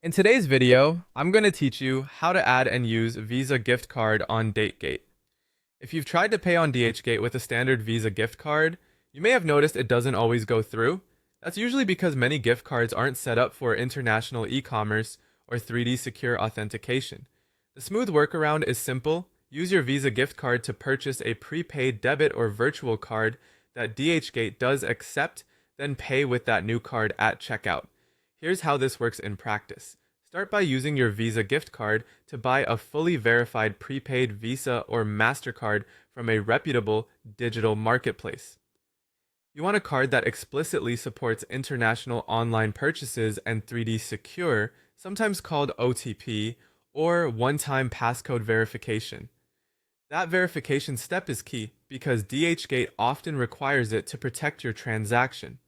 In today's video, I'm going to teach you how to add and use Visa gift card on Dhgate. If you've tried to pay on Dhgate with a standard Visa gift card, you may have noticed it doesn't always go through. That's usually because many gift cards aren't set up for international e-commerce or 3D secure authentication. The smooth workaround is simple. Use your Visa gift card to purchase a prepaid debit or virtual card that Dhgate does accept, then pay with that new card at checkout. Here's how this works in practice. Start by using your Visa gift card to buy a fully verified prepaid Visa or MasterCard from a reputable digital marketplace. You want a card that explicitly supports international online purchases and 3D secure, sometimes called OTP, or one-time passcode verification. That verification step is key because DHgate often requires it to protect your transaction.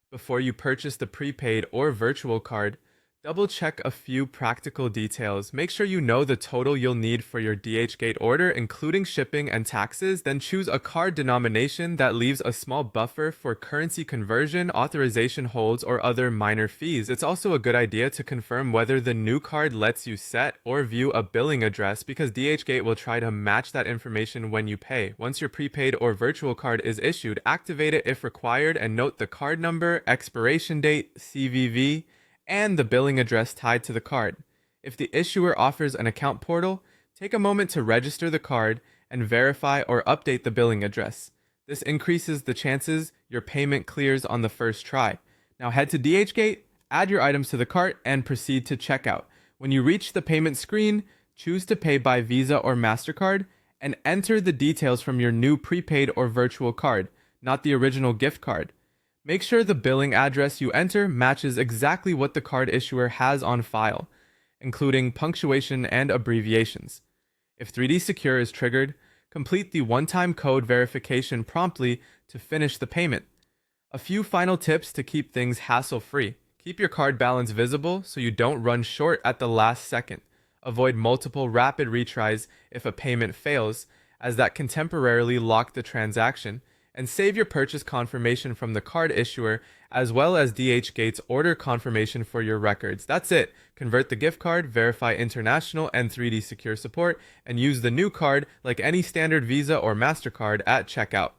Before you purchase the prepaid or virtual card, double check a few practical details. Make sure you know the total you'll need for your Dhgate order, including shipping and taxes. Then choose a card denomination that leaves a small buffer for currency conversion, authorization holds, or other minor fees. It's also a good idea to confirm whether the new card lets you set or view a billing address because Dhgate will try to match that information when you pay. Once your prepaid or virtual card is issued, activate it if required and note the card number, expiration date, CVV, and the billing address tied to the card. If the issuer offers an account portal, take a moment to register the card and verify or update the billing address. This increases the chances your payment clears on the first try. Now head to Dhgate, add your items to the cart, and proceed to checkout. When you reach the payment screen, choose to pay by Visa or MasterCard and enter the details from your new prepaid or virtual card, not the original gift card. Make sure the billing address you enter matches exactly what the card issuer has on file, including punctuation and abbreviations. If 3D Secure is triggered, complete the one-time code verification promptly to finish the payment. A few final tips to keep things hassle-free. Keep your card balance visible so you don't run short at the last second. Avoid multiple rapid retries if a payment fails, as that can temporarily lock the transaction. And save your purchase confirmation from the card issuer as well as Dhgate's order confirmation for your records. That's it. Convert the gift card, verify international and 3D secure support, and use the new card like any standard Visa or MasterCard at checkout.